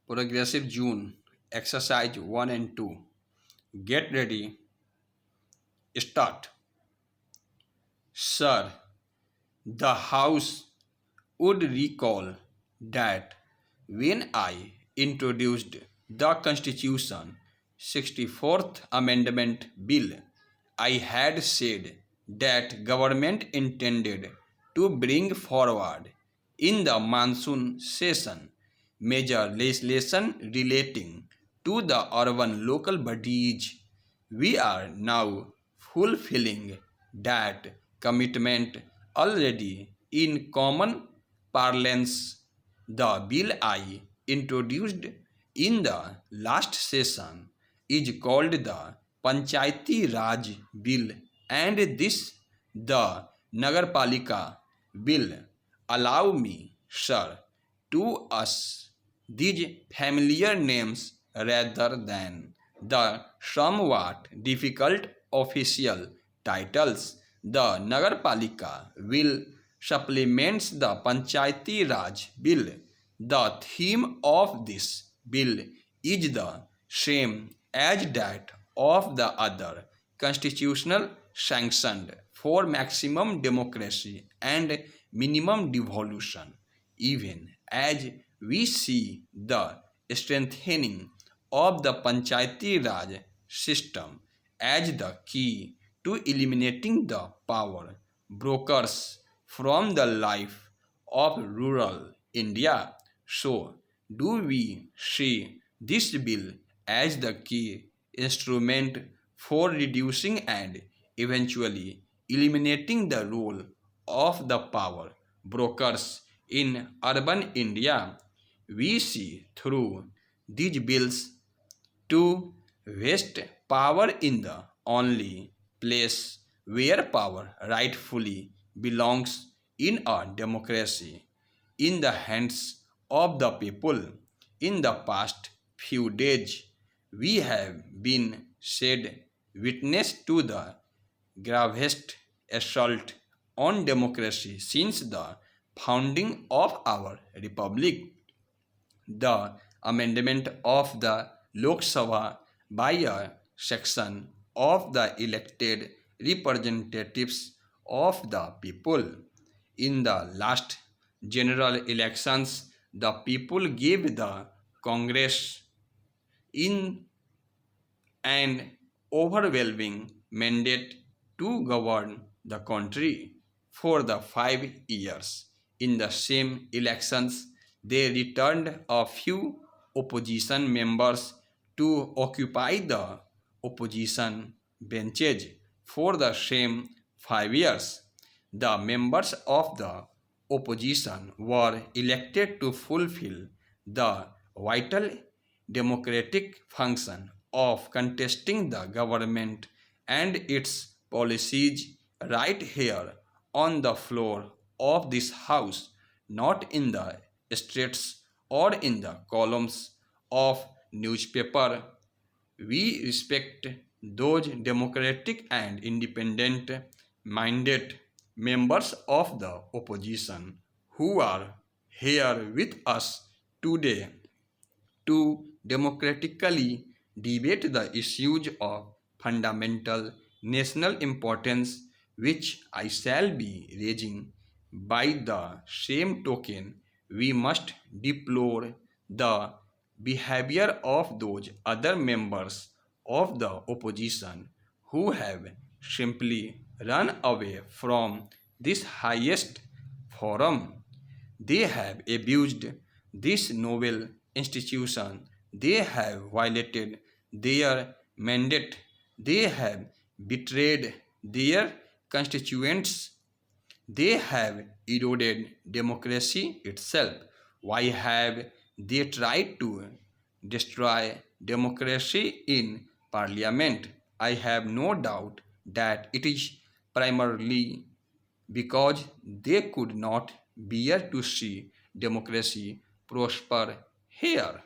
Progressive June, exercise 1 and 2. Get ready, start. Sir, the House would recall that when I introduced the Constitution 64th Amendment Bill, I had said that government intended to bring forward in the monsoon session major legislation relating to the urban local bodies. We are now fulfilling that commitment already in common parlance. The bill I introduced in the last session is called the Panchayati Raj Bill, and this the Nagarpalika Bill. Allow me, sir, to us these familiar names rather than the somewhat difficult official titles. The Nagarpalika Bill supplements the Panchayati Raj Bill. The theme of this bill is the same as that of the other constitutional sanctioned for maximum democracy and minimum devolution, even as we see the strengthening of the Panchayati Raj system as the key to eliminating the power brokers from the life of rural India. So, do we see this bill as the key instrument for reducing and eventually eliminating the role of the power brokers in urban India? We see through these bills to vest power in the only place where power rightfully belongs in a democracy, in the hands of the people. In the past few days, we have been said witness to the gravest assault on democracy since the founding of our republic. The amendment of the Lok Sabha by a section of the elected representatives of the people. In the last general elections, the people gave the Congress in an overwhelming mandate to govern the country for the 5 years. In the same elections, they returned a few opposition members to occupy the opposition benches for the same 5 years. The members of the opposition were elected to fulfill the vital democratic function of contesting the government and its policies right here on the floor of this house, not in the streets or in the columns of newspaper. We respect those democratic and independent minded members of the opposition who are here with us today to democratically debate the issues of fundamental national importance which I shall be raising. By the same token, we must deplore the behavior of those other members of the opposition who have simply run away from this highest forum. They have abused this noble institution. They have violated their mandate. They have betrayed their constituents. They have eroded democracy itself. Why have they tried to destroy democracy in parliament? I have no doubt that it is primarily because they could not bear to see democracy prosper here.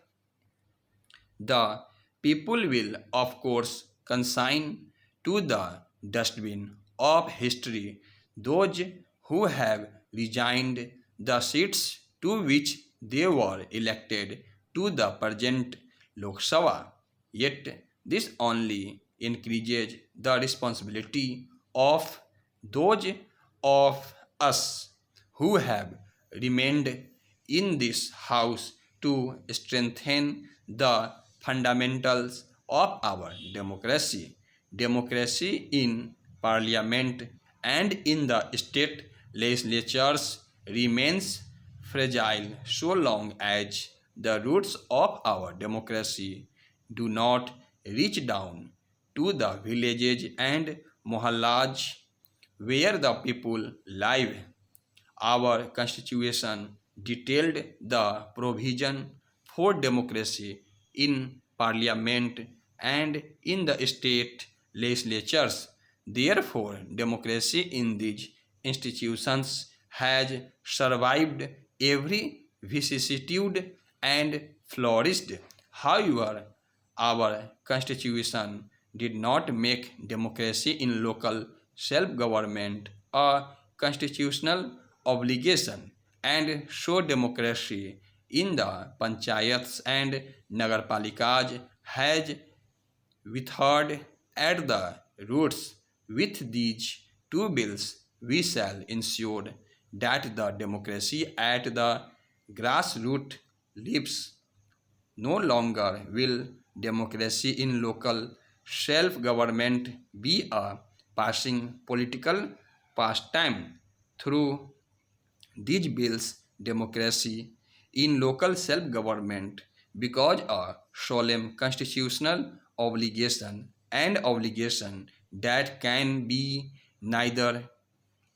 The people will, of course, consign to the dustbin of history those who have resigned the seats to which they were elected to the present Lok Sabha. Yet, this only increases the responsibility of those of us who have remained in this House to strengthen the fundamentals of our democracy. Democracy in Parliament and in the state legislatures remains fragile so long as the roots of our democracy do not reach down to the villages and mohallas where the people live. Our constitution detailed the provision for democracy in parliament and in the state legislatures. Therefore, democracy in these institutions has survived every vicissitude and flourished. However, our constitution did not make democracy in local self-government a constitutional obligation, and so democracy in the panchayats and nagarpalikas has withered at the roots. With these two bills, we shall ensure that the democracy at the grassroots lives. No longer will democracy in local self-government be a passing political pastime. Through these bills, democracy in local self-government because a solemn constitutional obligation and obligation that can be neither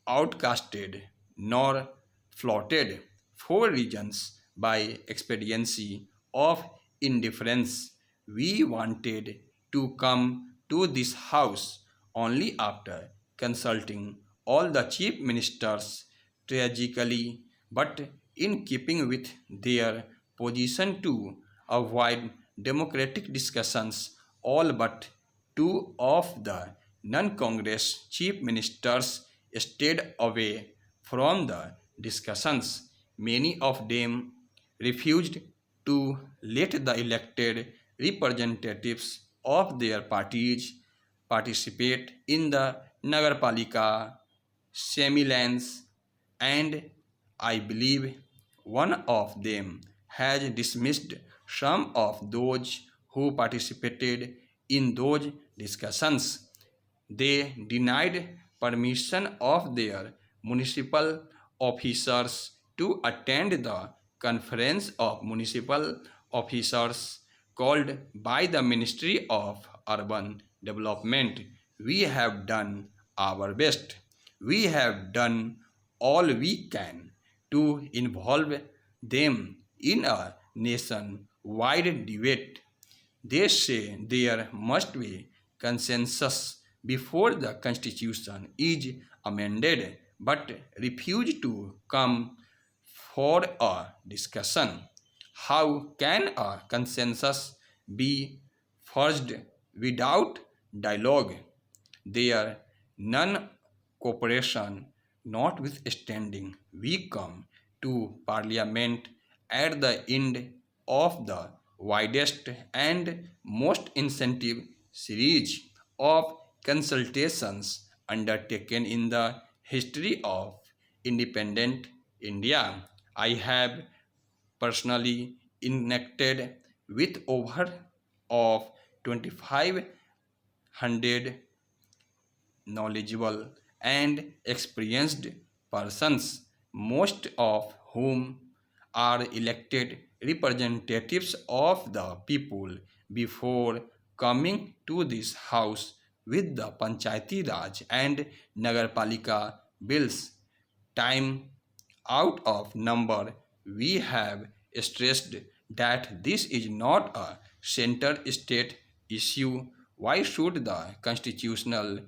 outcasted nor flouted for reasons by expediency of indifference. We wanted to come to this house only after consulting all the chief ministers tragically, but in keeping with their position to avoid democratic discussions, all but two of the non-Congress chief ministers stayed away from the discussions. Many of them refused to let the elected representatives of their parties participate in the Nagarpalika semilans, and I believe one of them has dismissed some of those who participated in those discussions. They denied permission of their municipal officers to attend the conference of municipal officers called by the Ministry of Urban Development. We have done our best. We have done all we can to involve them in a nation-wide debate. They say there must be consensus before the constitution is amended, but refuse to come for a discussion. How can a consensus be forged without dialogue? Their non-cooperation notwithstanding, we come to Parliament at the end of the widest and most incentive series of consultations undertaken in the history of independent India. I have personally enacted with over of 2500 knowledgeable and experienced persons, most of whom are elected representatives of the people before coming to this house with the Panchayati Raj and Nagarpalika bills. Time out of number, we have stressed that this is not a center-state issue. Why should the constitutional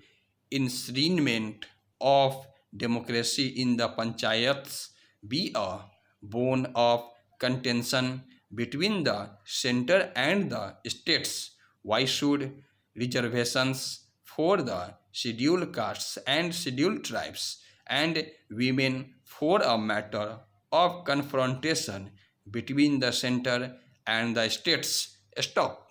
enshrinement of democracy in the panchayats be a bone of contention between the center and the states? Why should reservations for the scheduled castes and scheduled tribes and women for a matter of confrontation between the center and the states stop.